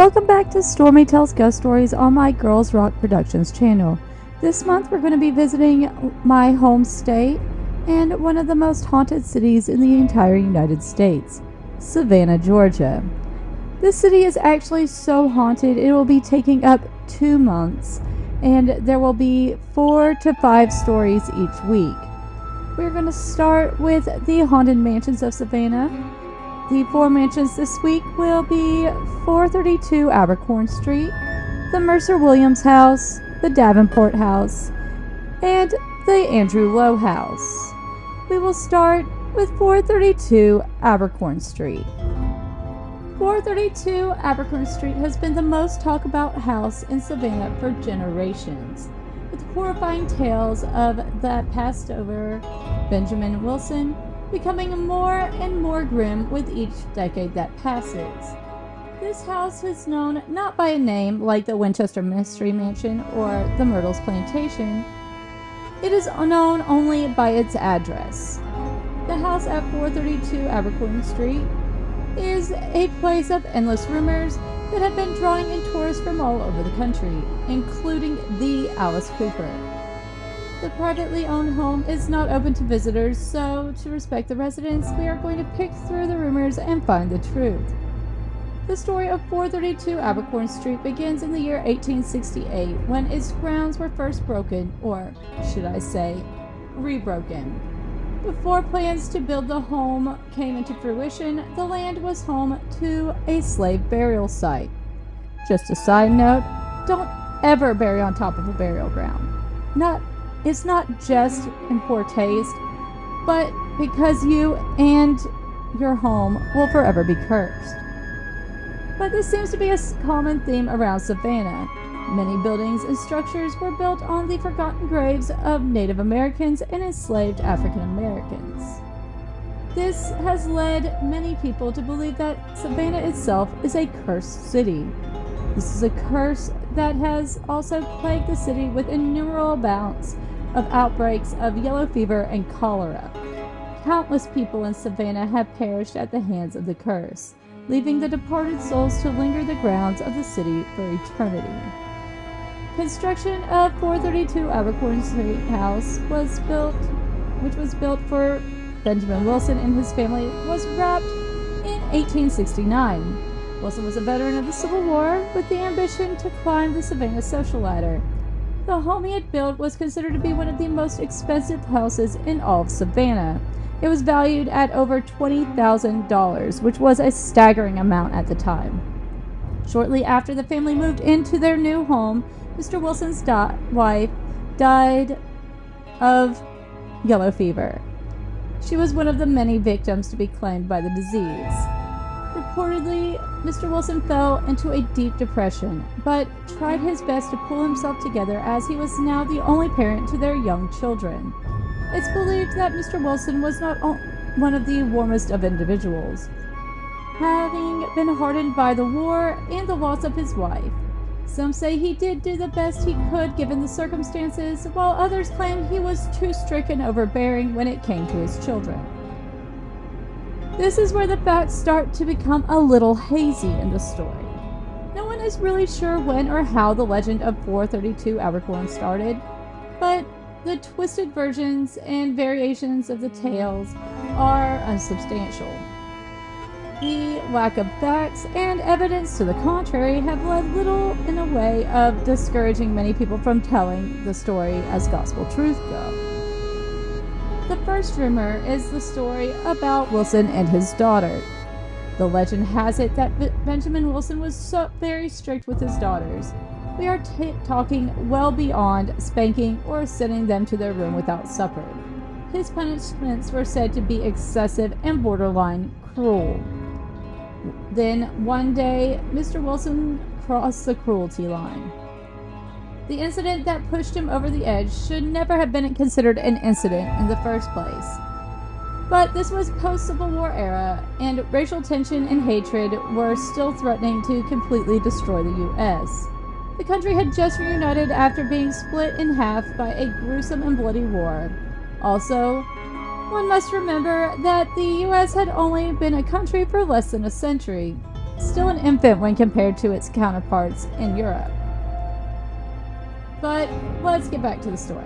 Welcome back to Stormy Tells Ghost Stories on my Girls Rock Productions channel. This month we're going to be visiting my home state and one of the most haunted cities in the entire United States, Savannah, Georgia. This city is actually so haunted it will be taking up 2 months, and there will be 4 to 5 stories each week. We're going to start with the Haunted Mansions of Savannah. The 4 mansions this week will be 432 Abercorn Street, the Mercer-Williams House, the Davenport House, and the Andrew Lowe House. We will start with 432 Abercorn Street. 432 Abercorn Street has been the most talked about house in Savannah for generations, with horrifying tales of the passed over Benjamin Wilson becoming more and more grim with each decade that passes. This house is known not by a name like the Winchester Mystery Mansion or the Myrtles Plantation. It is known only by its address. The house at 432 Abercorn Street is a place of endless rumors that have been drawing in tourists from all over the country, including the Alice Cooper. The privately owned home is not open to visitors, so to respect the residents, we are going to pick through the rumors and find the truth. The story of 432 Abercorn Street begins in the year 1868, when its grounds were first broken, or should I say, rebroken. Before plans to build the home came into fruition, the land was home to a slave burial site. Just a side note, don't ever bury on top of a burial ground. It's not just in poor taste, but because you and your home will forever be cursed. But this seems to be a common theme around Savannah. Many buildings and structures were built on the forgotten graves of Native Americans and enslaved African Americans. This has led many people to believe that Savannah itself is a cursed city. This is a curse that has also plagued the city with innumerable bouts of outbreaks of yellow fever and cholera. Countless people in Savannah have perished at the hands of the curse, leaving the departed souls to linger the grounds of the city for eternity. Construction of 432 Abercorn St house which was built for Benjamin Wilson and his family, was wrapped in 1869. Wilson was a veteran of the Civil War with the ambition to climb the Savannah social ladder. The home he had built was considered to be one of the most expensive houses in all of Savannah. It was valued at over $20,000, which was a staggering amount at the time. Shortly after the family moved into their new home, Mr. Wilson's wife died of yellow fever. She was one of the many victims to be claimed by the disease. Reportedly, Mr. Wilson fell into a deep depression, but tried his best to pull himself together as he was now the only parent to their young children. It's believed that Mr. Wilson was not one of the warmest of individuals, having been hardened by the war and the loss of his wife. Some say he did do the best he could given the circumstances, while others claim he was too strict and overbearing when it came to his children. This is where the facts start to become a little hazy in the story. No one is really sure when or how the legend of 432 Abercorn started, but the twisted versions and variations of the tales are unsubstantial. The lack of facts and evidence to the contrary have led little in a way of discouraging many people from telling the story as gospel truth go. The first rumor is the story about Wilson and his daughter. The legend has it that Benjamin Wilson was so very strict with his daughters. We are talking well beyond spanking or sending them to their room without supper. His punishments were said to be excessive and borderline cruel. Then, one day, Mr. Wilson crossed the cruelty line. The incident that pushed him over the edge should never have been considered an incident in the first place. But this was post-Civil War era, and racial tension and hatred were still threatening to completely destroy the U.S. The country had just reunited after being split in half by a gruesome and bloody war. Also, one must remember that the U.S. had only been a country for less than a century. still an infant when compared to its counterparts in Europe. But let's get back to the story.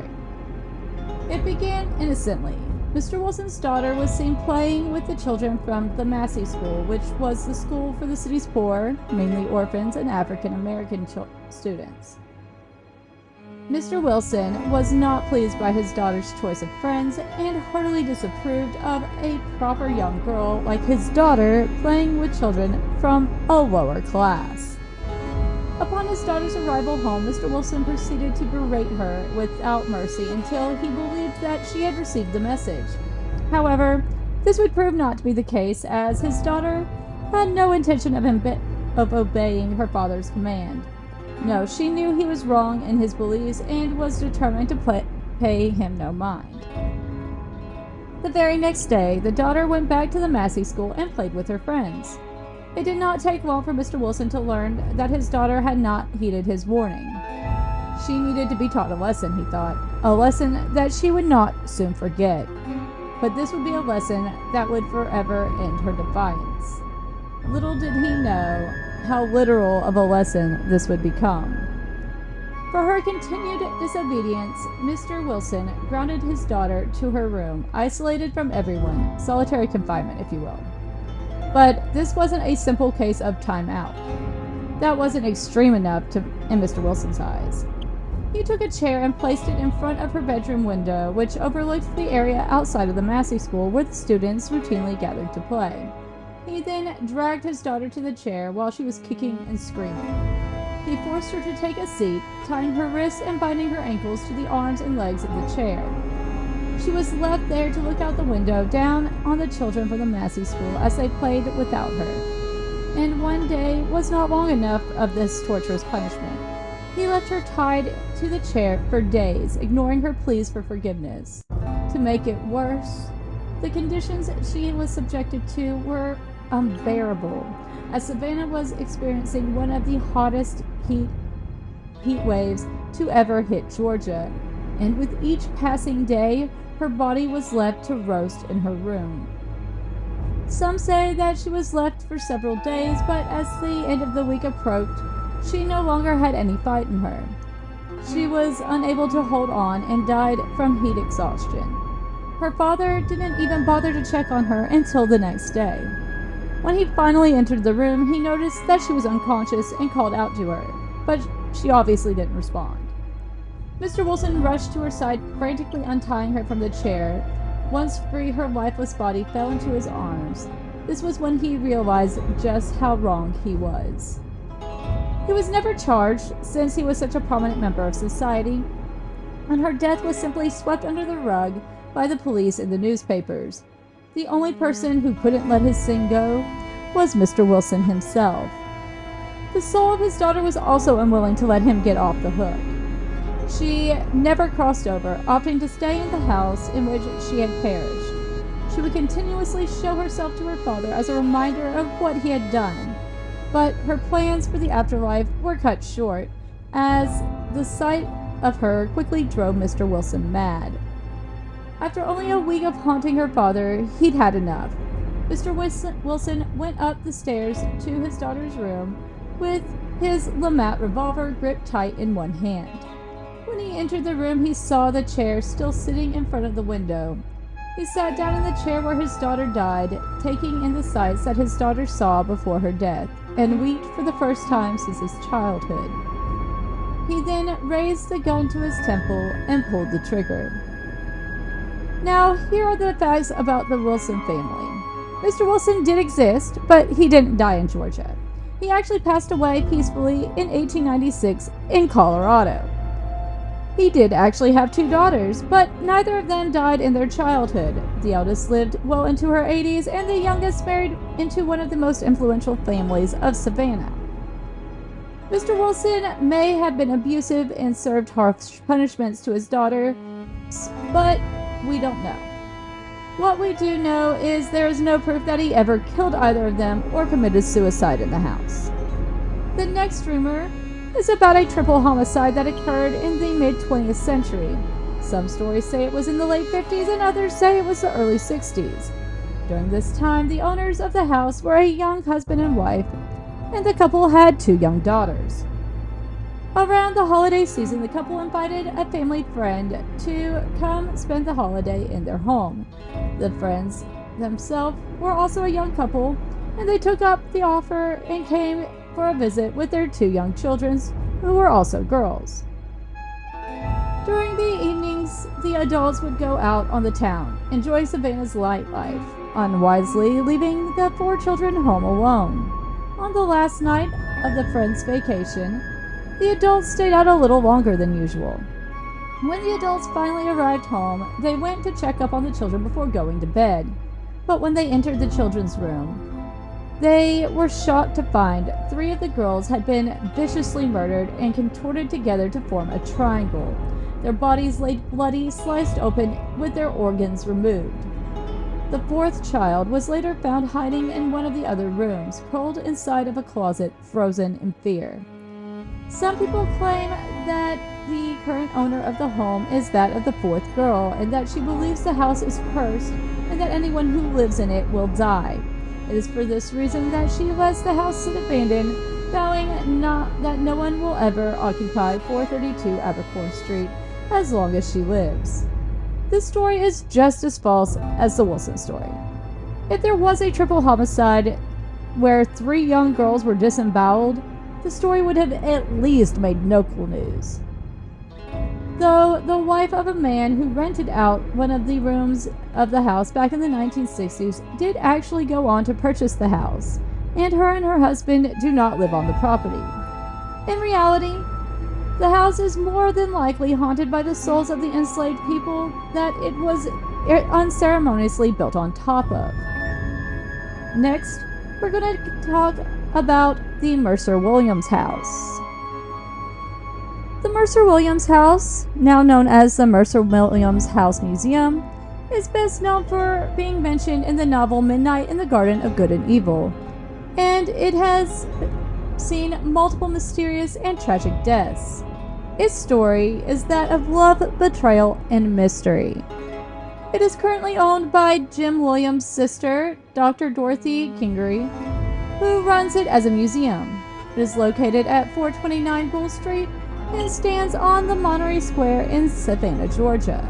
It began innocently. Mr. Wilson's daughter was seen playing with the children from the Massey School, which was the school for the city's poor, mainly orphans and African American students. Mr. Wilson was not pleased by his daughter's choice of friends and heartily disapproved of a proper young girl like his daughter playing with children from a lower class. Upon his daughter's arrival home, Mr. Wilson proceeded to berate her without mercy until he believed that she had received the message. However, this would prove not to be the case, as his daughter had no intention of obeying her father's command. No, she knew he was wrong in his beliefs and was determined to pay him no mind. The very next day, the daughter went back to the Massey School and played with her friends. It did not take long for Mr. Wilson to learn that his daughter had not heeded his warning. She needed to be taught a lesson, he thought, a lesson that she would not soon forget. But this would be a lesson that would forever end her defiance. Little did he know how literal of a lesson this would become. For her continued disobedience, Mr. Wilson grounded his daughter to her room, isolated from everyone, solitary confinement, if you will. But this wasn't a simple case of time out. That wasn't extreme enough in Mr. Wilson's eyes. He took a chair and placed it in front of her bedroom window, which overlooked the area outside of the Massey School where the students routinely gathered to play. He then dragged his daughter to the chair while she was kicking and screaming. He forced her to take a seat, tying her wrists and binding her ankles to the arms and legs of the chair. She was left there to look out the window down on the children from the Massey School as they played without her. And one day was not long enough of this torturous punishment. He left her tied to the chair for days, ignoring her pleas for forgiveness. To make it worse, the conditions she was subjected to were unbearable, as Savannah was experiencing one of the hottest heat waves to ever hit Georgia, and with each passing day, her body was left to roast in her room. Some say that she was left for several days, but as the end of the week approached, she no longer had any fight in her. She was unable to hold on and died from heat exhaustion. Her father didn't even bother to check on her until the next day. When he finally entered the room, he noticed that she was unconscious and called out to her, but she obviously didn't respond. Mr. Wilson rushed to her side, frantically untying her from the chair. Once free, her lifeless body fell into his arms. This was when he realized just how wrong he was. He was never charged, since he was such a prominent member of society, and her death was simply swept under the rug by the police and the newspapers. The only person who couldn't let his sin go was Mr. Wilson himself. The soul of his daughter was also unwilling to let him get off the hook. She never crossed over, opting to stay in the house in which she had perished. She would continuously show herself to her father as a reminder of what he had done, but her plans for the afterlife were cut short, as the sight of her quickly drove Mr. Wilson mad. After only a week of haunting her father, he'd had enough. Mr. Wilson went up the stairs to his daughter's room with his LeMat revolver gripped tight in one hand. When he entered the room, he saw the chair still sitting in front of the window. He sat down in the chair where his daughter died, taking in the sights that his daughter saw before her death, and wept for the first time since his childhood. He then raised the gun to his temple and pulled the trigger. Now, here are the facts about the Wilson family. Mr. Wilson did exist, but he didn't die in Georgia. He actually passed away peacefully in 1896 in Colorado. He did actually have 2 daughters, but neither of them died in their childhood. The eldest lived well into her 80s, and the youngest married into one of the most influential families of Savannah. Mr. Wilson may have been abusive and served harsh punishments to his daughter, but we don't know. What we do know is there is no proof that he ever killed either of them or committed suicide in the house. The next rumor is about a triple homicide that occurred in the mid-20th century. Some stories say it was in the late 50s and others say it was the early 60s. During this time, the owners of the house were a young husband and wife and the couple had 2 young daughters. Around the holiday season, the couple invited a family friend to come spend the holiday in their home. The friends themselves were also a young couple, and they took up the offer and came for a visit with their 2 young children, who were also girls. During the evenings, the adults would go out on the town, enjoying Savannah's nightlife, unwisely leaving the 4 children home alone. On the last night of the friend's vacation, the adults stayed out a little longer than usual. When the adults finally arrived home, they went to check up on the children before going to bed. But when they entered the children's room, they were shocked to find 3 of the girls had been viciously murdered and contorted together to form a triangle. Their bodies lay bloody, sliced open, with their organs removed. The 4th child was later found hiding in one of the other rooms, curled inside of a closet, frozen in fear. Some people claim that the current owner of the home is that of the 4th girl, and that she believes the house is cursed and that anyone who lives in it will die. It is for this reason that she lets the house sit abandoned, vowing that no one will ever occupy 432 Abercorn Street as long as she lives. This story is just as false as the Wilson story. If there was a triple homicide where 3 young girls were disemboweled, the story would have at least made local news. Though the wife of a man who rented out one of the rooms of the house back in the 1960s did actually go on to purchase the house, and her husband do not live on the property. In reality, the house is more than likely haunted by the souls of the enslaved people that it was unceremoniously built on top of. Next, we're going to talk about the Mercer-Williams House. The Mercer-Williams House, now known as the Mercer-Williams House Museum, is best known for being mentioned in the novel Midnight in the Garden of Good and Evil, and it has seen multiple mysterious and tragic deaths. Its story is that of love, betrayal, and mystery. It is currently owned by Jim Williams' sister, Dr. Dorothy Kingery, who runs it as a museum. It is located at 429 Bull Street and stands on the Monterey Square in Savannah, Georgia.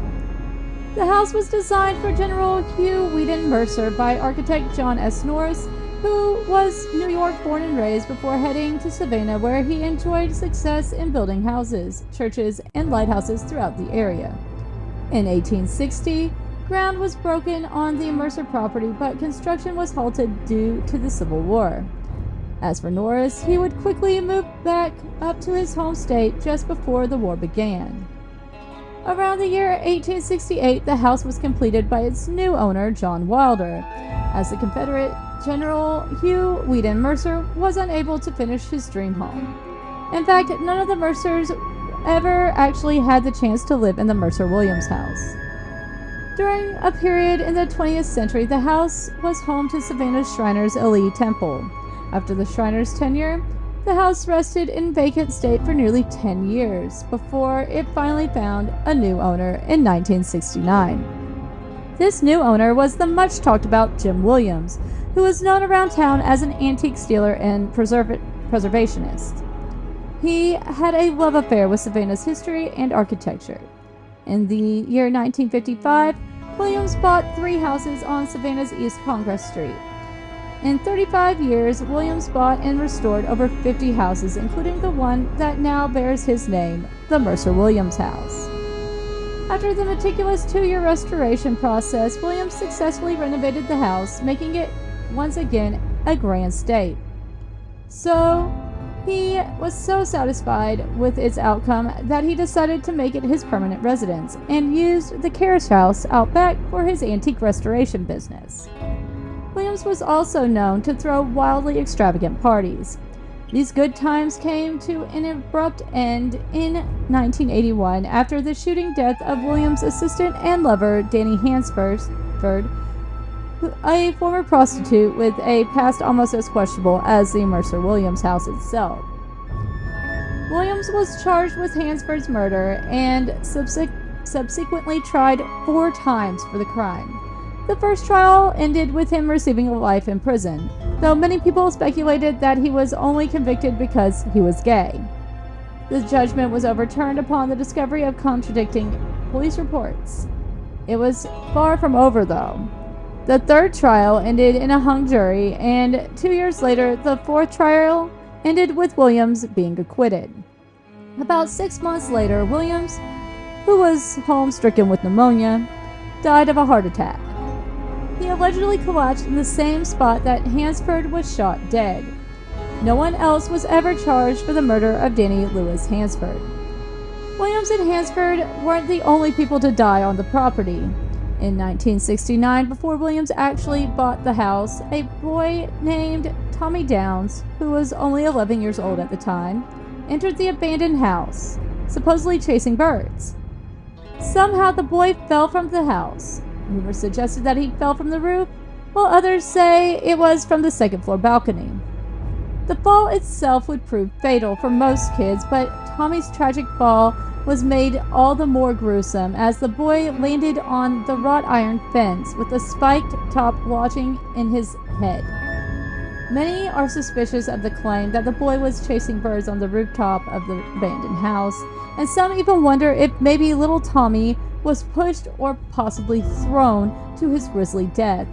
The house was designed for General Hugh Weedon Mercer by architect John S. Norris, who was New York born and raised before heading to Savannah, where he enjoyed success in building houses, churches, and lighthouses throughout the area. In 1860, ground was broken on the Mercer property, but construction was halted due to the Civil War. As for Norris, he would quickly move back up to his home state just before the war began. Around the year 1868, the house was completed by its new owner, John Wilder, as the Confederate General Hugh Weedon Mercer was unable to finish his dream home. In fact, none of the Mercers ever actually had the chance to live in the Mercer-Williams House. During a period in the 20th century, the house was home to Savannah's Shriners Eli Temple. After the Shriners' tenure, the house rested in vacant state for nearly 10 years before it finally found a new owner in 1969. This new owner was the much talked about Jim Williams, who was known around town as an antique stealer and preservationist. He had a love affair with Savannah's history and architecture. In the year 1955, Williams bought 3 houses on Savannah's East Congress Street. In 35 years, Williams bought and restored over 50 houses, including the one that now bears his name, the Mercer-Williams House. After the meticulous 2-year restoration process, Williams successfully renovated the house, making it once again a grand state. So, he was so satisfied with its outcome that he decided to make it his permanent residence and used the carriage house out back for his antique restoration business. Williams was also known to throw wildly extravagant parties. These good times came to an abrupt end in 1981 after the shooting death of Williams' assistant and lover, Danny Hansford, a former prostitute with a past almost as questionable as the Mercer-Williams House itself. Williams was charged with Hansford's murder and subsequently tried 4 times for the crime. The first trial ended with him receiving life in prison, though many people speculated that he was only convicted because he was gay. The judgment was overturned upon the discovery of contradicting police reports. It was far from over, though. The third trial ended in a hung jury, and 2 years later, the fourth trial ended with Williams being acquitted. About 6 months later, Williams, who was home stricken with pneumonia, died of a heart attack. He allegedly collapsed in the same spot that Hansford was shot dead. No one else was ever charged for the murder of Danny Lewis Hansford. Williams and Hansford weren't the only people to die on the property. In 1969, before Williams actually bought the house, a boy named Tommy Downs, who was only 11 years old at the time, entered the abandoned house, supposedly chasing birds. Somehow the boy fell from the house. Rumors suggested that he fell from the roof, while others say it was from the second-floor balcony. The fall itself would prove fatal for most kids, but Tommy's tragic fall was made all the more gruesome as the boy landed on the wrought iron fence with a spiked top lodging in his head. Many are suspicious of the claim that the boy was chasing birds on the rooftop of the abandoned house, and some even wonder if maybe little Tommy was pushed or possibly thrown to his grisly death.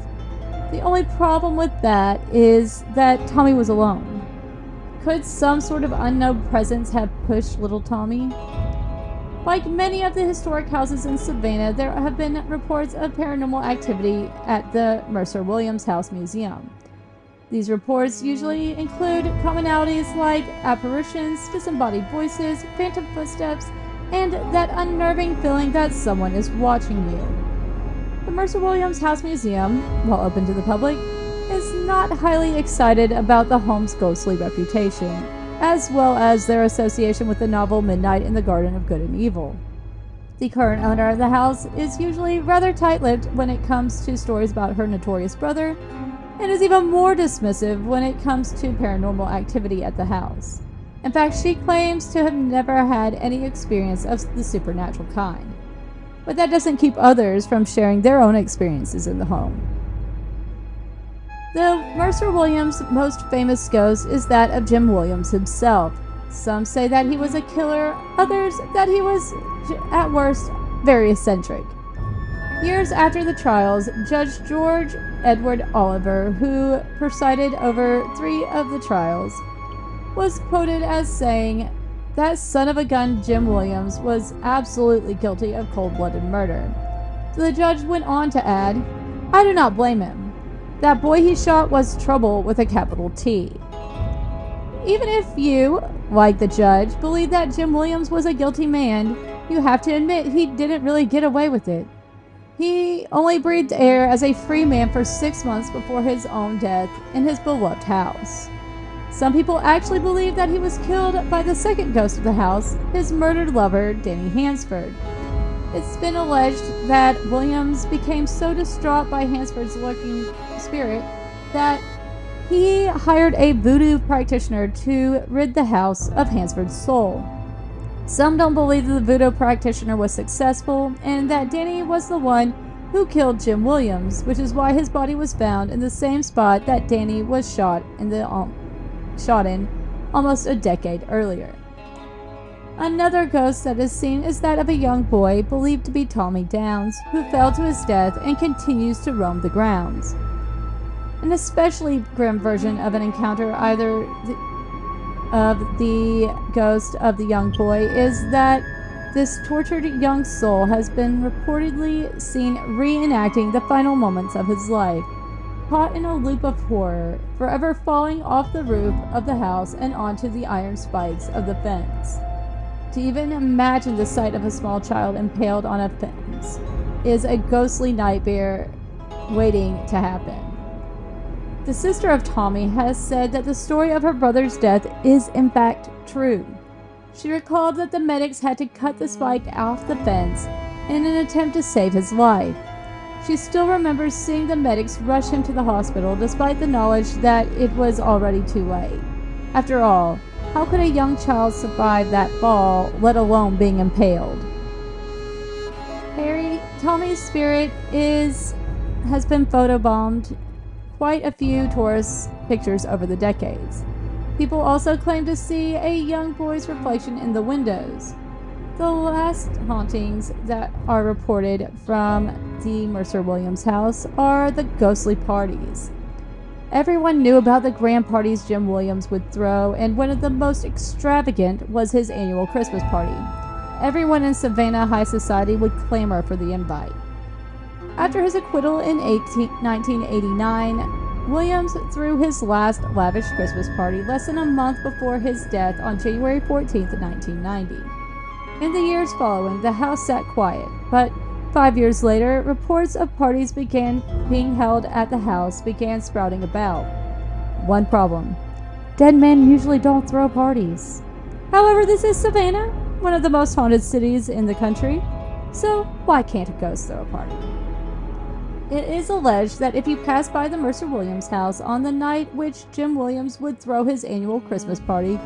The only problem with that is that Tommy was alone. Could some sort of unknown presence have pushed little Tommy? Like many of the historic houses in Savannah, there have been reports of paranormal activity at the Mercer-Williams House Museum. These reports usually include commonalities like apparitions, disembodied voices, phantom footsteps, and that unnerving feeling that someone is watching you. The Mercer-Williams House Museum, while open to the public, is not highly excited about the home's ghostly reputation, as well as their association with the novel Midnight in the Garden of Good and Evil. The current owner of the house is usually rather tight-lipped when it comes to stories about her notorious brother, and is even more dismissive when it comes to paranormal activity at the house. In fact, she claims to have never had any experience of the supernatural kind. But that doesn't keep others from sharing their own experiences in the home. The Mercer-Williams' most famous ghost is that of Jim Williams himself. Some say that he was a killer, others that he was, at worst, very eccentric. Years after the trials, Judge George Edward Oliver, who presided over 3 of the trials, was quoted as saying, "That son of a gun Jim Williams was absolutely guilty of cold-blooded murder." The judge went on to add, "I do not blame him. That boy he shot was trouble with a capital T." Even if you, like the judge, believe that Jim Williams was a guilty man, you have to admit he didn't really get away with it. He only breathed air as a free man for 6 months before his own death in his beloved house. Some people actually believe that he was killed by the second ghost of the house, his murdered lover, Danny Hansford. It's been alleged that Williams became so distraught by Hansford's lurking spirit that he hired a voodoo practitioner to rid the house of Hansford's soul. Some don't believe that the voodoo practitioner was successful and that Danny was the one who killed Jim Williams, which is why his body was found in the same spot that Danny was shot in almost a decade earlier. Another ghost that is seen is that of a young boy believed to be Tommy Downs, who fell to his death and continues to roam the grounds. An especially grim version of an encounter of the ghost of the young boy is that this tortured young soul has been reportedly seen reenacting the final moments of his life, caught in a loop of horror, forever falling off the roof of the house and onto the iron spikes of the fence. To even imagine the sight of a small child impaled on a fence is a ghostly nightmare waiting to happen. The sister of Tommy has said that the story of her brother's death is in fact true. She recalled that the medics had to cut the spike off the fence in an attempt to save his life. She still remembers seeing the medics rush him to the hospital despite the knowledge that it was already too late. After all, how could a young child survive that fall, let alone being impaled? Tommy's spirit has been photobombed quite a few tourist pictures over the decades. People also claim to see a young boy's reflection in the windows. The last hauntings that are reported from the Mercer-Williams house are the ghostly parties. Everyone knew about the grand parties Jim Williams would throw, and one of the most extravagant was his annual Christmas party. Everyone in Savannah high society would clamor for the invite. After his acquittal in 1989, Williams threw his last lavish Christmas party less than a month before his death on January 14, 1990. In the years following, the house sat quiet, but 5 years later, reports of parties being held at the house began sprouting about. One problem: dead men usually don't throw parties. However, this is Savannah, one of the most haunted cities in the country, so why can't a ghost throw a party? It is alleged that if you pass by the Mercer-Williams house on the night which Jim Williams would throw his annual Christmas party,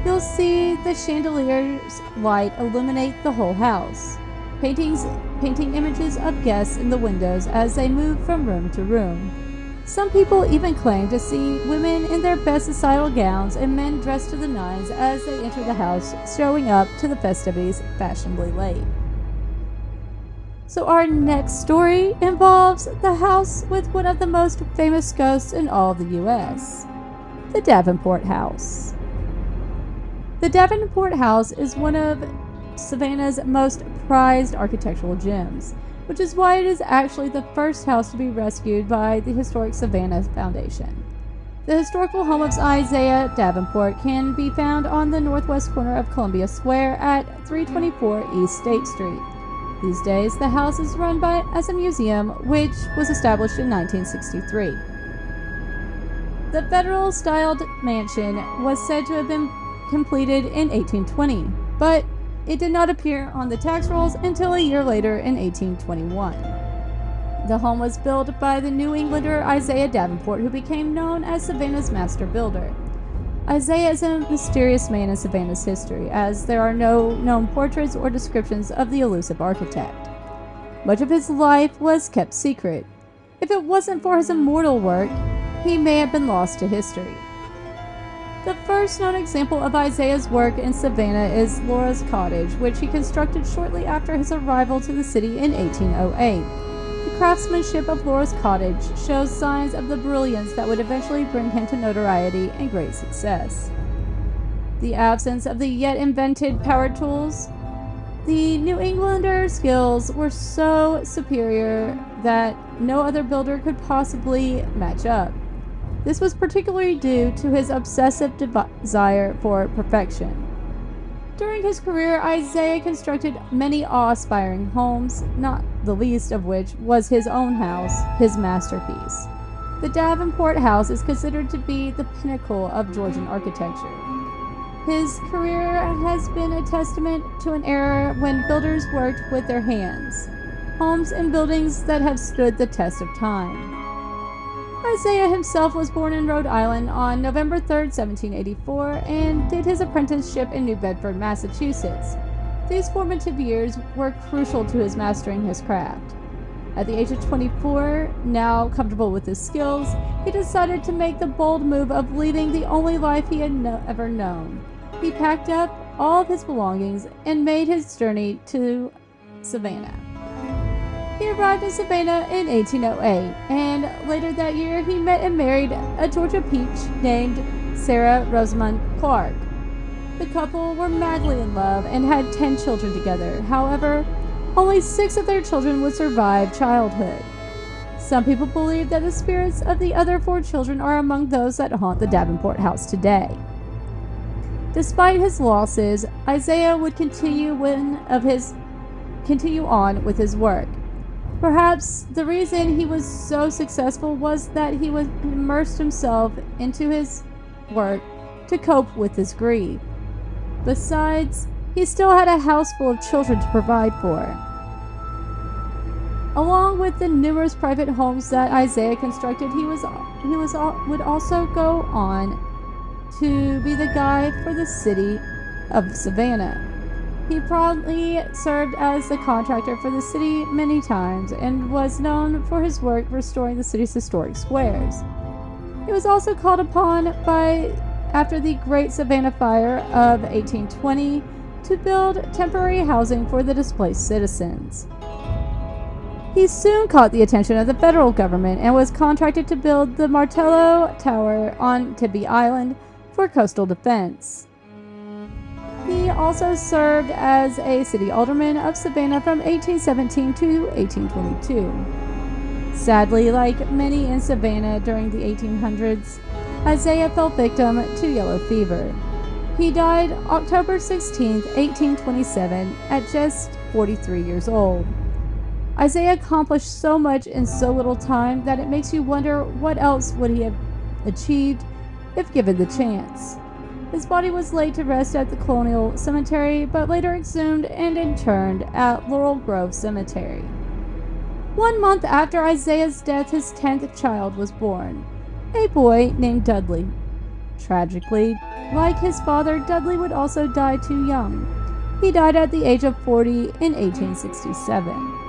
you'll see the chandelier's light illuminate the whole house, painting images of guests in the windows as they move from room to room. Some people even claim to see women in their best societal gowns and men dressed to the nines as they enter the house, showing up to the festivities fashionably late. So our next story involves the house with one of the most famous ghosts in all of the U.S., the Davenport House. The Davenport House is one of Savannah's most prized architectural gems, which is why it is actually the first house to be rescued by the historic Savannah Foundation. The historical home of Isaiah Davenport can be found on the northwest corner of Columbia Square at 324 East State Street. These days, the house is run as a museum, which was established in 1963. The federal-styled mansion was said to have been completed in 1820, but it did not appear on the tax rolls until a year later in 1821. The home was built by the New Englander Isaiah Davenport, who became known as Savannah's master builder. Isaiah is a mysterious man in Savannah's history, as there are no known portraits or descriptions of the elusive architect. Much of his life was kept secret. If it wasn't for his immortal work, he may have been lost to history. The first known example of Isaiah's work in Savannah is Laura's Cottage, which he constructed shortly after his arrival to the city in 1808. The craftsmanship of Laura's Cottage shows signs of the brilliance that would eventually bring him to notoriety and great success. The absence of the yet invented power tools, the New Englander skills were so superior that no other builder could possibly match up. This was particularly due to his obsessive desire for perfection. During his career, Isaiah constructed many awe-inspiring homes, not the least of which was his own house, his masterpiece. The Davenport House is considered to be the pinnacle of Georgian architecture. His career has been a testament to an era when builders worked with their hands, homes and buildings that have stood the test of time. Isaiah himself was born in Rhode Island on November 3, 1784, and did his apprenticeship in New Bedford, Massachusetts. These formative years were crucial to his mastering his craft. At the age of 24, now comfortable with his skills, he decided to make the bold move of leading the only life he had ever known. He packed up all of his belongings and made his journey to Savannah. He arrived in Savannah in 1808, and later that year he met and married a Georgia peach named Sarah Rosamond Clark. The couple were madly in love and had 10 children together. However, only 6 of their children would survive childhood. Some people believe that the spirits of the other 4 children are among those that haunt the Davenport house today. Despite his losses, Isaiah would continue on with his work. Perhaps the reason he was so successful was that he immersed himself into his work to cope with his grief. Besides, he still had a house full of children to provide for. Along with the numerous private homes that Isaiah constructed, he would also go on to be the guide for the city of Savannah. He proudly served as the contractor for the city many times and was known for his work restoring the city's historic squares. He was also called upon after the Great Savannah Fire of 1820 to build temporary housing for the displaced citizens. He soon caught the attention of the federal government and was contracted to build the Martello Tower on Tybee Island for coastal defense. He also served as a city alderman of Savannah from 1817 to 1822. Sadly, like many in Savannah during the 1800s, Isaiah fell victim to yellow fever. He died October 16, 1827, at just 43 years old. Isaiah accomplished so much in so little time that it makes you wonder what else would he have achieved if given the chance. His body was laid to rest at the Colonial Cemetery, but later exhumed and interned at Laurel Grove Cemetery. 1 month after Isaiah's death, his 10th child was born, a boy named Dudley. Tragically, like his father, Dudley would also die too young. He died at the age of 40 in 1867.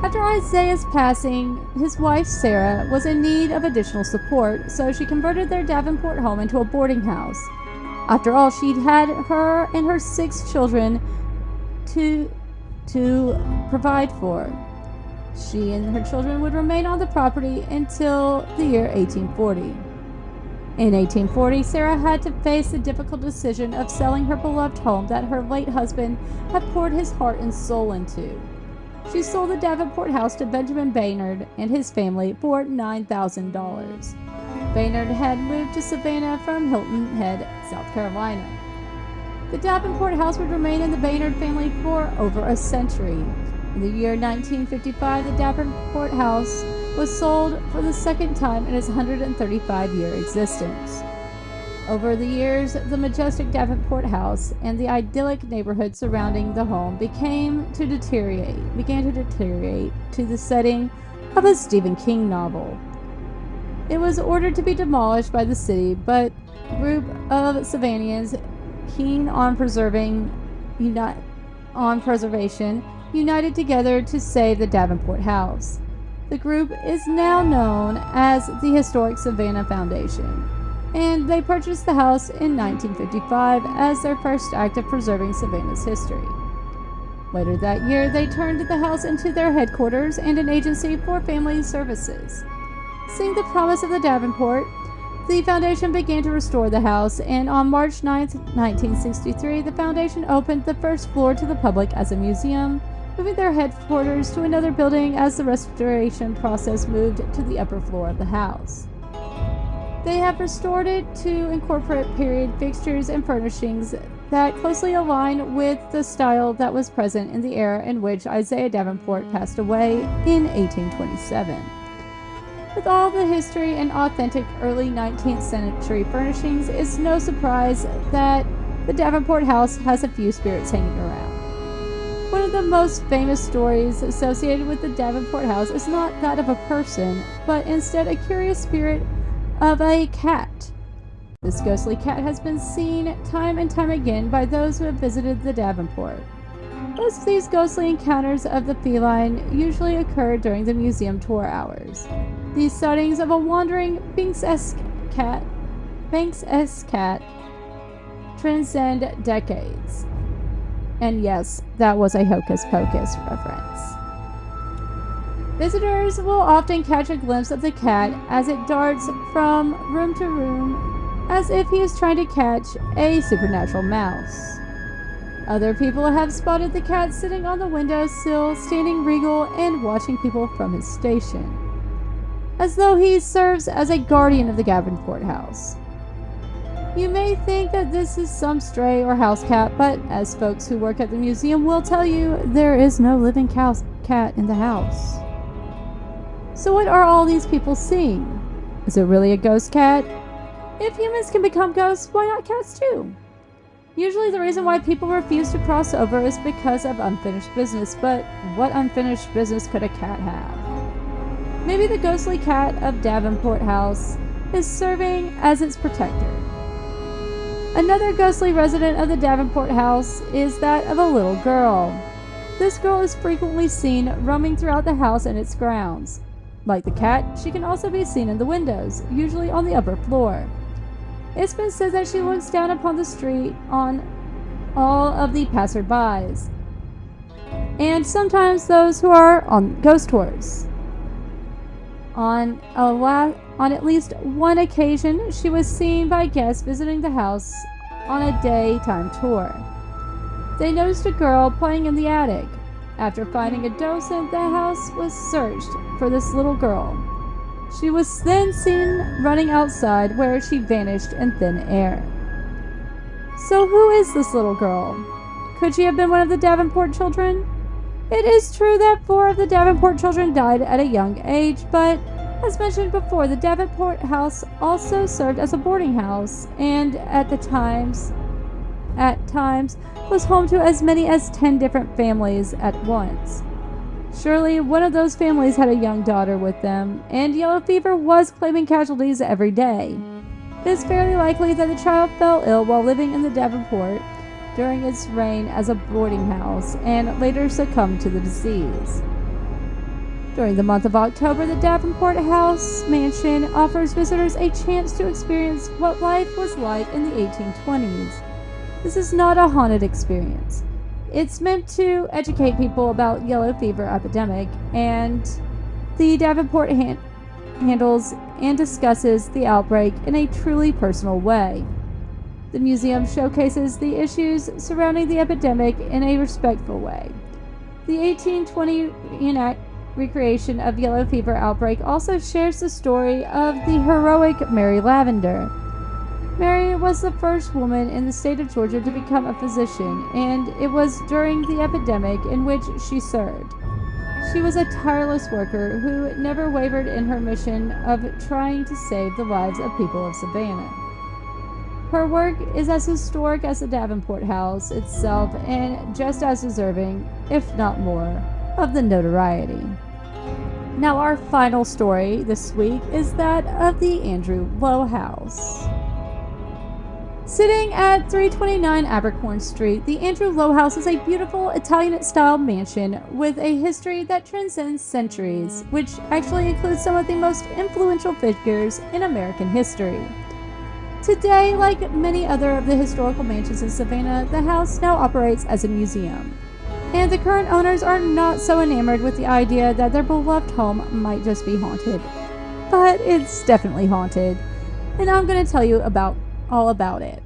After Isaiah's passing, his wife Sarah was in need of additional support, so she converted their Davenport home into a boarding house. After all, she'd had her and her 6 children to provide for. She and her children would remain on the property until the year 1840. In 1840, Sarah had to face the difficult decision of selling her beloved home that her late husband had poured his heart and soul into. She sold the Davenport house to Benjamin Baynard and his family for $9,000. Baynard had moved to Savannah from Hilton Head, South Carolina. The Davenport house would remain in the Baynard family for over a century. In the year 1955, the Davenport house was sold for the second time in its 135-year existence. Over the years, the majestic Davenport house and the idyllic neighborhood surrounding the home began to deteriorate to the setting of a Stephen King novel. It was ordered to be demolished by the city, but a group of Savannahans keen on preservation united together to save the Davenport house. The group is now known as the Historic Savannah Foundation, and they purchased the house in 1955 as their first act of preserving Savannah's history. Later that year, they turned the house into their headquarters and an agency for family services. Seeing the promise of the Davenport, the foundation began to restore the house, and on March 9, 1963, the foundation opened the first floor to the public as a museum, moving their headquarters to another building as the restoration process moved to the upper floor of the house. They have restored it to incorporate period fixtures and furnishings that closely align with the style that was present in the era in which Isaiah Davenport passed away in 1827. With all the history and authentic early 19th century furnishings, it's no surprise that the Davenport house has a few spirits hanging around. One of the most famous stories associated with the Davenport house is not that of a person, but instead a curious spirit of a cat. This ghostly cat has been seen time and time again by those who have visited the Davenport. Most of these ghostly encounters of the feline usually occur during the museum tour hours. These sightings of a wandering Banks-esque cat transcend decades. And yes, that was a Hocus Pocus reference. Visitors will often catch a glimpse of the cat as it darts from room to room, as if he is trying to catch a supernatural mouse. Other people have spotted the cat sitting on the windowsill, standing regal and watching people from his station, as though he serves as a guardian of the Davenport house. You may think that this is some stray or house cat, but as folks who work at the museum will tell you, there is no living cat in the house. So what are all these people seeing? Is it really a ghost cat? If humans can become ghosts, why not cats too? Usually the reason why people refuse to cross over is because of unfinished business, but what unfinished business could a cat have? Maybe the ghostly cat of Davenport House is serving as its protector. Another ghostly resident of the Davenport House is that of a little girl. This girl is frequently seen roaming throughout the house and its grounds. Like the cat, she can also be seen in the windows, usually on the upper floor. It's been said that she looks down upon the street on all of the passerbys, and sometimes those who are on ghost tours. On at least one occasion, she was seen by guests visiting the house on a daytime tour. They noticed a girl playing in the attic. After finding a docent, the house was searched for this little girl. She was then seen running outside, where she vanished in thin air. So who is this little girl? Could she have been one of the Davenport children? It is true that 4 of the Davenport children died at a young age, but as mentioned before, the Davenport House also served as a boarding house, and at times was home to as many as 10 different families at once. Surely one of those families had a young daughter with them, and yellow fever was claiming casualties every day. It is fairly likely that the child fell ill while living in the Davenport during its reign as a boarding house, and later succumbed to the disease. During the month of October, the Davenport House mansion offers visitors a chance to experience what life was like in the 1820s. This is not a haunted experience. It's meant to educate people about yellow fever epidemic, and the Davenport handles and discusses the outbreak in a truly personal way. The museum showcases the issues surrounding the epidemic in a respectful way. The 1820 recreation of yellow fever outbreak also shares the story of the heroic Mary Lavender. Mary was the first woman in the state of Georgia to become a physician, and it was during the epidemic in which she served. She was a tireless worker who never wavered in her mission of trying to save the lives of people of Savannah. Her work is as historic as the Davenport House itself, and just as deserving, if not more, of the notoriety. Now, our final story this week is that of the Andrew Lowe House. Sitting at 329 Abercorn St, the Andrew Lowe House is a beautiful Italian-style mansion with a history that transcends centuries, which actually includes some of the most influential figures in American history. Today, like many other of the historical mansions in Savannah, the house now operates as a museum, and the current owners are not so enamored with the idea that their beloved home might just be haunted. But it's definitely haunted, and I'm going to tell you all about it.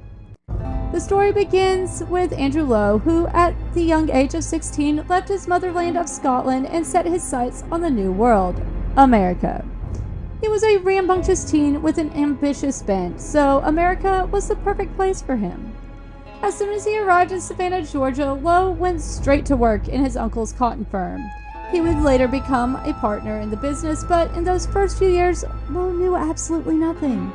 The story begins with Andrew Lowe, who at the young age of 16 left his motherland of Scotland and set his sights on the New World, America. He was a rambunctious teen with an ambitious bent, so America was the perfect place for him. As soon as he arrived in Savannah, Georgia, Lowe went straight to work in his uncle's cotton firm. He would later become a partner in the business, but in those first few years, Lowe knew absolutely nothing.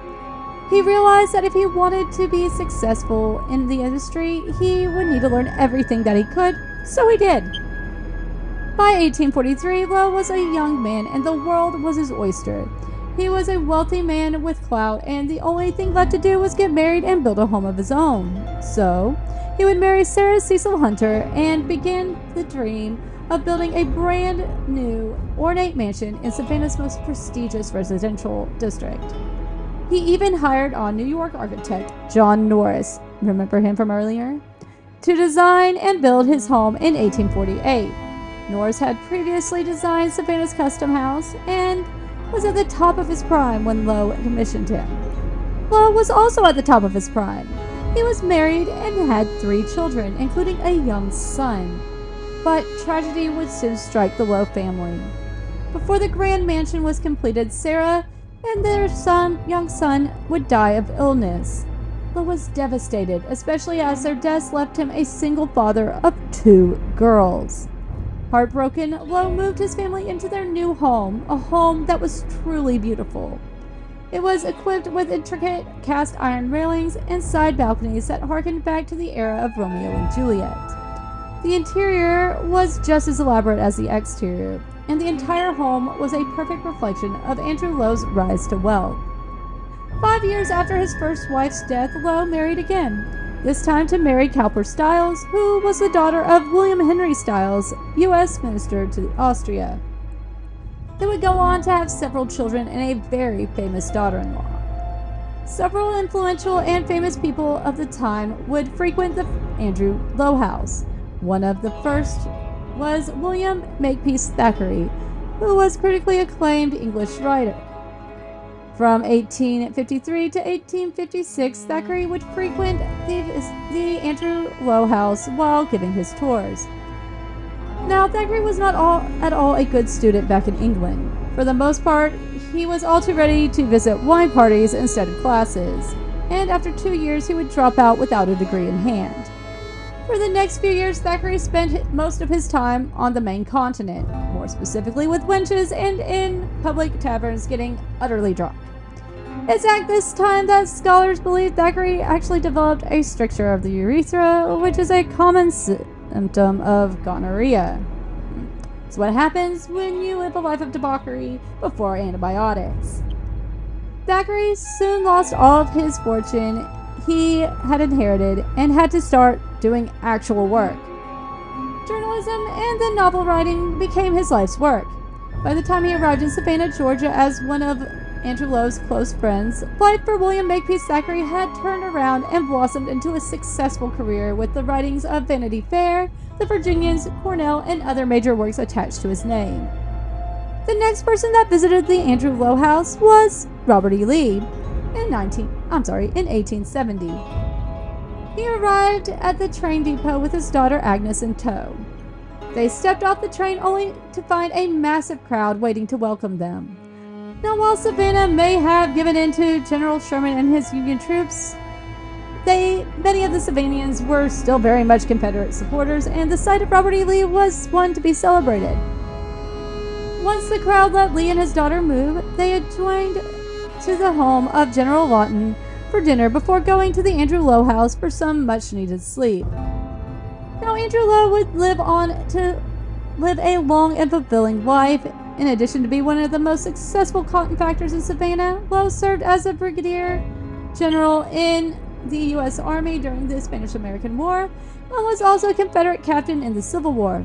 He realized that if he wanted to be successful in the industry, he would need to learn everything that he could, so he did. By 1843, Lowe was a young man, and the world was his oyster. He was a wealthy man with clout, and the only thing left to do was get married and build a home of his own. So, he would marry Sarah Cecil Hunter and begin the dream of building a brand new, ornate mansion in Savannah's most prestigious residential district. He even hired on New York architect John Norris, remember him from earlier, to design and build his home in 1848. Norris had previously designed Savannah's custom house and was at the top of his prime when Lowe commissioned him. Lowe was also at the top of his prime. He was married and had 3 children, including a young son. But tragedy would soon strike the Lowe family. Before the grand mansion was completed, Sarah and their young son would die of illness. Lowe was devastated, especially as their deaths left him a single father of 2 girls. Heartbroken, Lowe moved his family into their new home, a home that was truly beautiful. It was equipped with intricate cast iron railings and side balconies that harkened back to the era of Romeo and Juliet. The interior was just as elaborate as the exterior, and the entire home was a perfect reflection of Andrew Lowe's rise to wealth. 5 years after his first wife's death, Lowe married again, this time to Mary Cowper Stiles, who was the daughter of William Henry Stiles, U.S. Minister to Austria. They would go on to have several children and a very famous daughter-in-law. Several influential and famous people of the time would frequent the Andrew Lowe House. One of the first was William Makepeace Thackeray, who was a critically acclaimed English writer. From 1853 to 1856, Thackeray would frequent the Andrew Lowe House while giving his tours. Now, Thackeray was not at all a good student back in England. For the most part, he was all too ready to visit wine parties instead of classes, and after 2 years he would drop out without a degree in hand. For the next few years, Thackeray spent most of his time on the main continent, more specifically with wenches and in public taverns getting utterly drunk. It's at this time that scholars believe Thackeray actually developed a stricture of the urethra, which is a common symptom of gonorrhea. It's what happens when you live a life of debauchery before antibiotics. Thackeray soon lost all of his fortune he had inherited and had to start doing actual work. Journalism and the novel writing became his life's work. By the time he arrived in Savannah, Georgia as one of Andrew Lowe's close friends, life for William Makepeace Thackeray had turned around and blossomed into a successful career with the writings of Vanity Fair, The Virginians, Cornell, and other major works attached to his name. The next person that visited the Andrew Lowe House was Robert E. Lee in 1870. He arrived at the train depot with his daughter Agnes in tow. They stepped off the train only to find a massive crowd waiting to welcome them. Now, while Savannah may have given in to General Sherman and his Union troops, many of the Savannahans were still very much Confederate supporters, and the sight of Robert E. Lee was one to be celebrated. Once the crowd let Lee and his daughter move, they had joined to the home of General Lawton for dinner before going to the Andrew Lowe House for some much-needed sleep. Now, Andrew Lowe would live on to live a long and fulfilling life. In addition to being one of the most successful cotton factors in Savannah, Lowe served as a brigadier general in the U.S. Army during the Spanish-American War and was also a Confederate captain in the Civil War.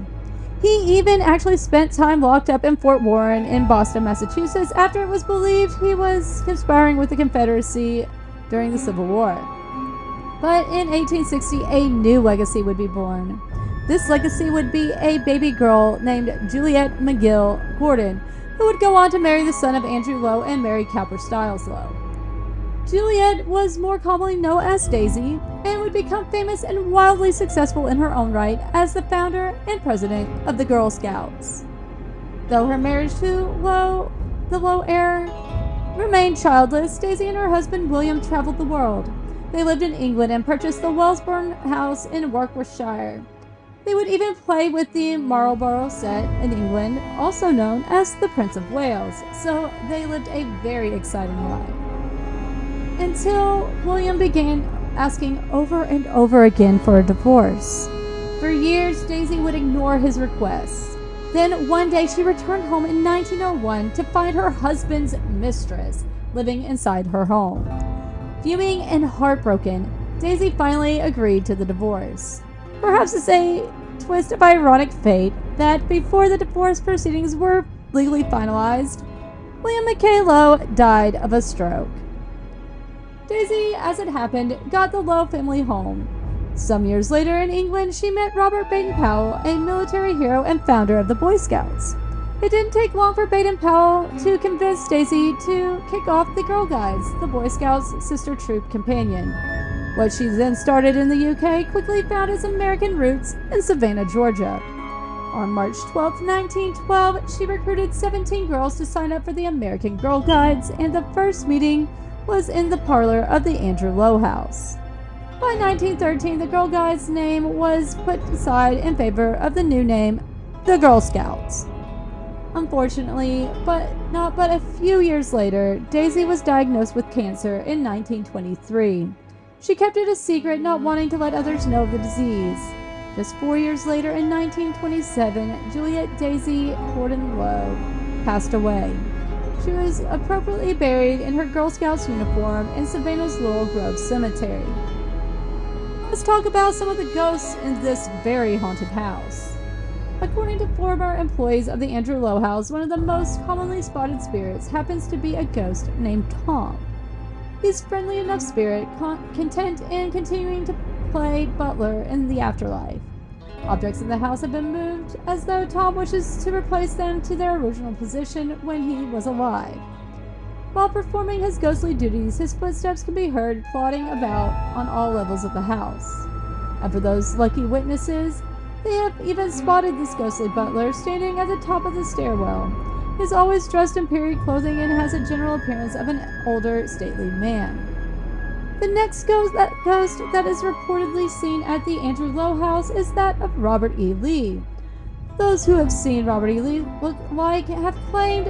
He even actually spent time locked up in Fort Warren in Boston, Massachusetts, after it was believed he was conspiring with the Confederacy during the Civil War. But in 1860, a new legacy would be born. This legacy would be a baby girl named Juliet McGill Gordon, who would go on to marry the son of Andrew Lowe and Mary Cowper Stiles Lowe. Juliet was more commonly known as Daisy and would become famous and wildly successful in her own right as the founder and president of the Girl Scouts. Though her marriage to the Lowe heir remained childless, Daisy and her husband William traveled the world. They lived in England and purchased the Wellesbourne House in Warwickshire. They would even play with the Marlborough set in England, also known as the Prince of Wales, so they lived a very exciting life. Until William began asking over and over again for a divorce. For years, Daisy would ignore his requests. Then one day she returned home in 1901 to find her husband's mistress living inside her home. Fuming and heartbroken, Daisy finally agreed to the divorce. Perhaps it's a twist of ironic fate that before the divorce proceedings were legally finalized, William McKay Lowe died of a stroke. Daisy, as it happened, got the Lowe family home. Some years later in England, she met Robert Baden-Powell, a military hero and founder of the Boy Scouts. It didn't take long for Baden-Powell to convince Daisy to kick off the Girl Guides, the Boy Scouts' sister troop companion. What she then started in the UK quickly found its American roots in Savannah, Georgia. On March 12, 1912, she recruited 17 girls to sign up for the American Girl Guides, and the first meeting was in the parlor of the Andrew Lowe House. By 1913, the Girl Guides name was put aside in favor of the new name, the Girl Scouts. Unfortunately, but a few years later, Daisy was diagnosed with cancer in 1923. She kept it a secret, not wanting to let others know of the disease. Just 4 years later, in 1927, Juliet Daisy Gordon Lowe passed away. She was appropriately buried in her Girl Scouts uniform in Savannah's Laurel Grove Cemetery. Let's talk about some of the ghosts in this very haunted house. According to former employees of the Andrew Lowe House, one of the most commonly spotted spirits happens to be a ghost named Tom. He's a friendly enough spirit, content in continuing to play butler in the afterlife. Objects in the house have been moved as though Tom wishes to replace them to their original position when he was alive. While performing his ghostly duties, his footsteps can be heard plodding about on all levels of the house. And for those lucky witnesses, they have even spotted this ghostly butler standing at the top of the stairwell. He is always dressed in period clothing and has a general appearance of an older, stately man. The next ghost that is reportedly seen at the Andrew Lowe House is that of Robert E. Lee. Those who have seen Robert E. Lee look like have claimed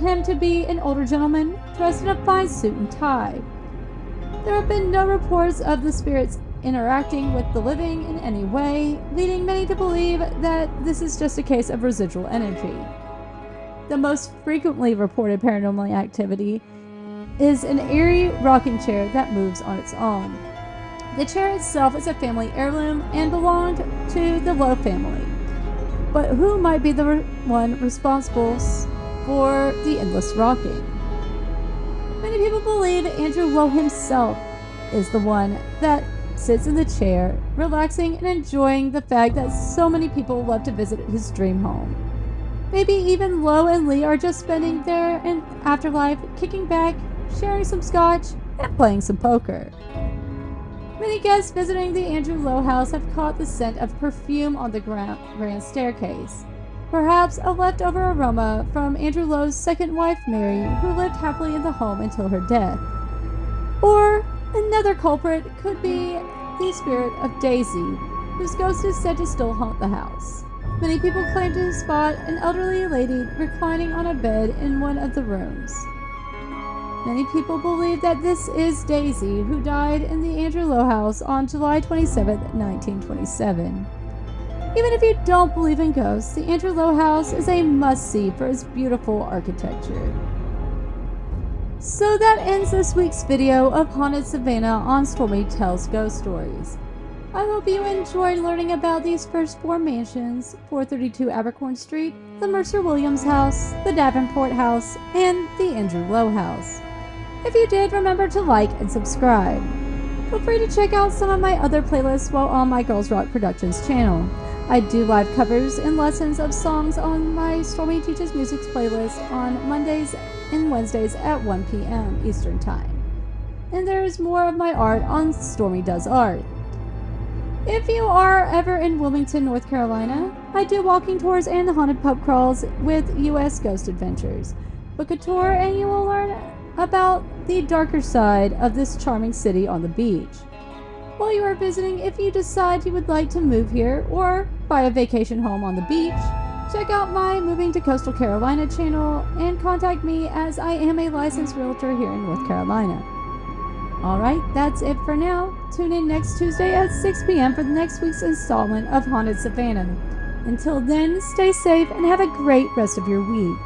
him to be an older gentleman dressed in a fine suit and tie. There have been no reports of the spirits interacting with the living in any way, leading many to believe that this is just a case of residual energy. The most frequently reported paranormal activity is an eerie rocking chair that moves on its own. The chair itself is a family heirloom and belonged to the Lowe family. But who might be the one responsible for the endless rocking? Many people believe Andrew Lowe himself is the one that sits in the chair, relaxing and enjoying the fact that so many people love to visit his dream home. Maybe even Lowe and Lee are just spending their afterlife kicking back, sharing some scotch, and playing some poker. Many guests visiting the Andrew Lowe House have caught the scent of perfume on the grand staircase. Perhaps a leftover aroma from Andrew Lowe's second wife, Mary, who lived happily in the home until her death. Or another culprit could be the spirit of Daisy, whose ghost is said to still haunt the house. Many people claim to spot an elderly lady reclining on a bed in one of the rooms. Many people believe that this is Daisy, who died in the Andrew Lowe House on July 27, 1927. Even if you don't believe in ghosts, the Andrew Lowe House is a must-see for its beautiful architecture. So that ends this week's video of Haunted Savannah on Stormy Tells Ghost Stories. I hope you enjoyed learning about these first four mansions: 432 Abercorn Street, the Mercer-Williams House, the Davenport House, and the Andrew Lowe House. If you did, remember to like and subscribe. Feel free to check out some of my other playlists while on my Girls Rock Productions channel. I do live covers and lessons of songs on my Stormy Teaches Musics playlist on Mondays and Wednesdays at 1 p.m. Eastern Time. And there is more of my art on Stormy Does Art. If you are ever in Wilmington, North Carolina, I do walking tours and the haunted pub crawls with U.S. Ghost Adventures. Book a tour and you will learn about the darker side of this charming city on the beach. While you are visiting, if you decide you would like to move here or buy a vacation home on the beach, check out my Moving to Coastal Carolina channel and contact me, as I am a licensed realtor here in North Carolina. Alright, that's it for now. Tune in next Tuesday at 6 p.m. for the next week's installment of Haunted Savannah. Until then, stay safe and have a great rest of your week.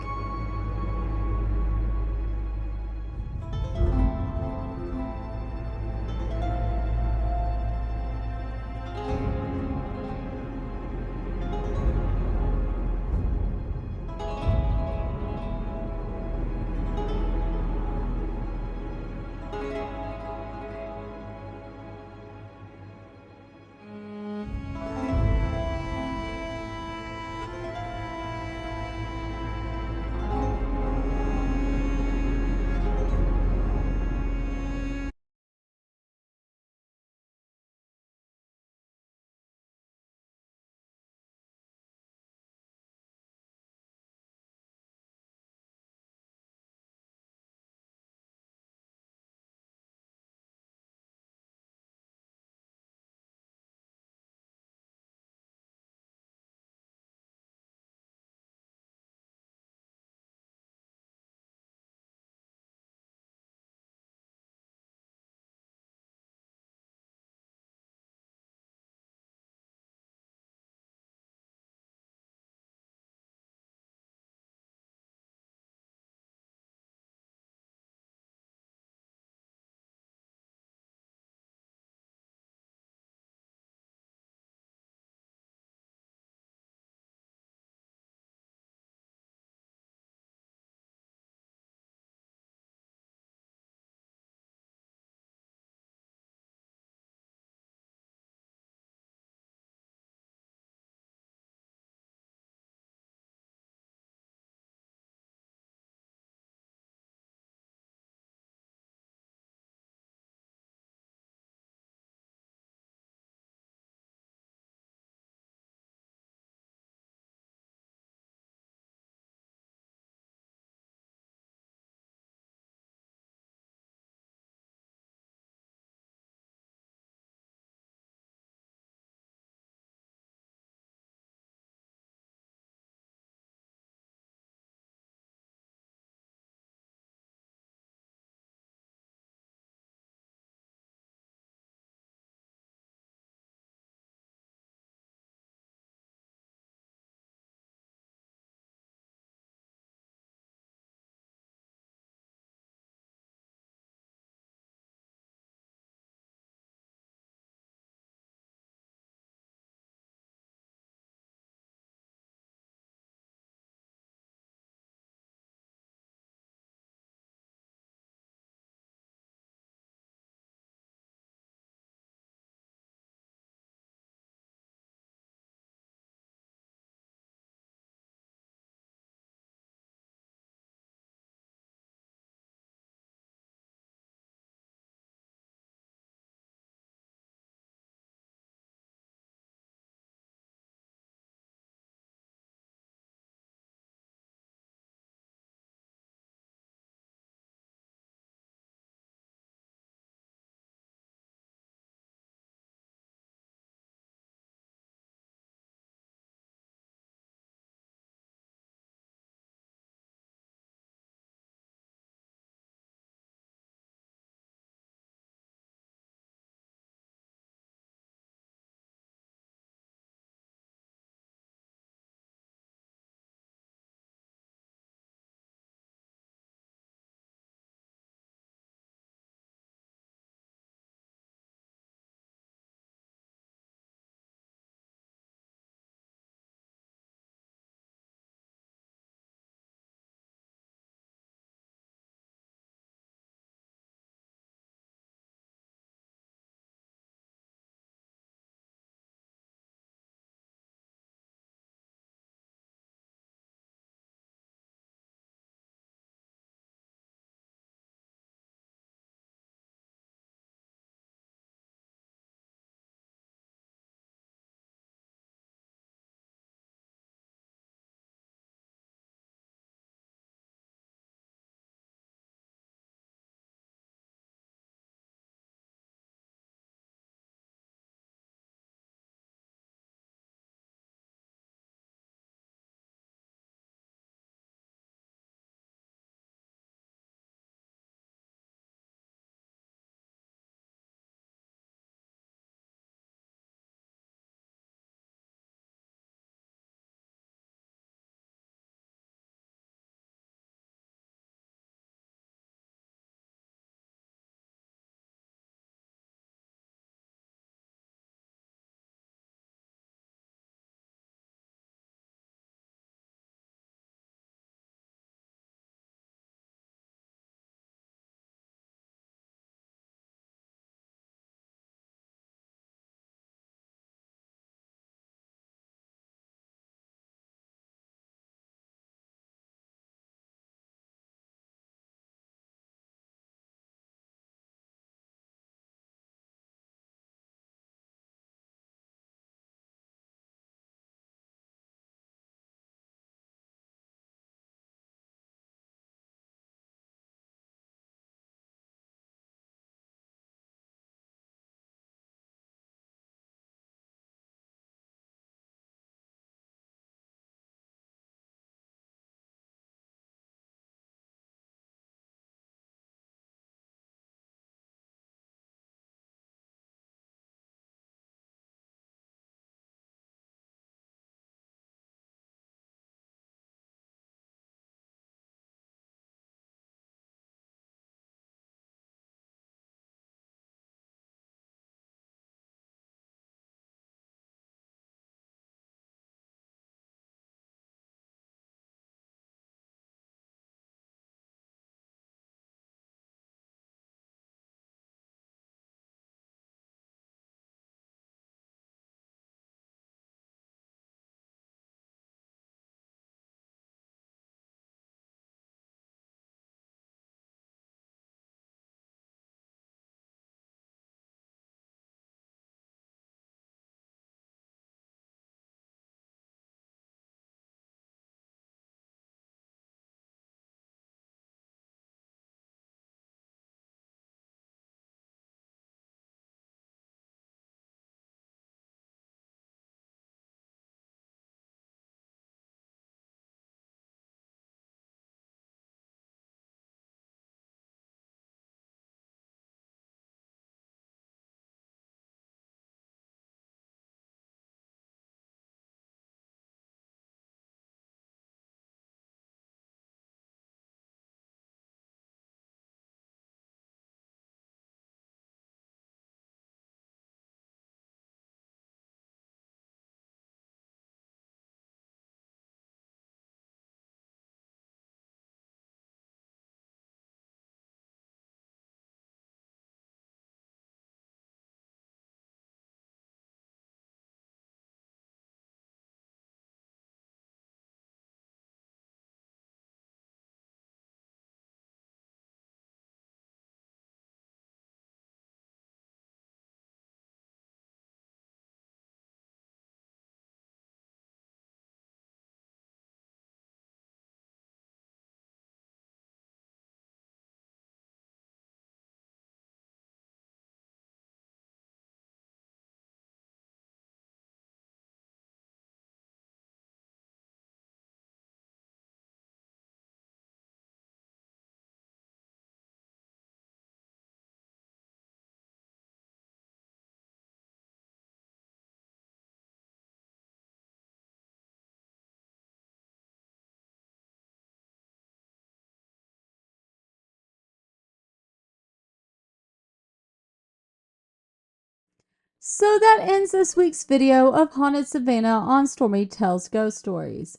So that ends this week's video of Haunted Savannah on Stormy Tells Ghost Stories.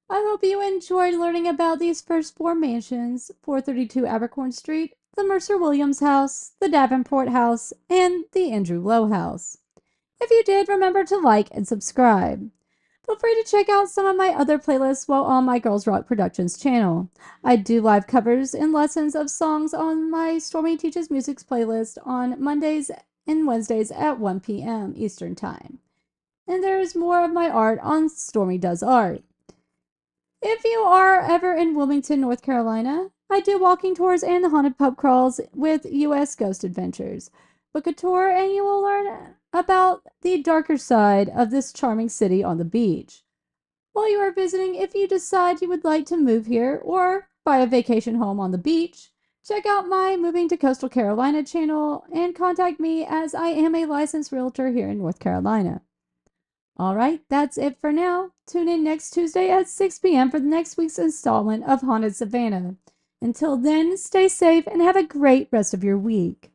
I hope you enjoyed learning about these first 4 mansions: 432 Abercorn Street, the Mercer-Williams House, the Davenport House, and the Andrew Lowe House. If you did, remember to like and subscribe. Feel free to check out some of my other playlists while on my Girls Rock Productions channel. I do live covers and lessons of songs on my Stormy Teaches Music playlist on Mondays and Wednesdays at 1 p.m. Eastern Time. And there's more of my art on Stormy Does Art. If you are ever in Wilmington, North Carolina, I do walking tours and haunted pub crawls with U.S. Ghost Adventures. Book a tour and you will learn about the darker side of this charming city on the beach. While you are visiting, if you decide you would like to move here or buy a vacation home on the beach, check out my Moving to Coastal Carolina channel and contact me, as I am a licensed realtor here in North Carolina. Alright, that's it for now. Tune in next Tuesday at 6 p.m. for the next week's installment of Haunted Savannah. Until then, stay safe and have a great rest of your week.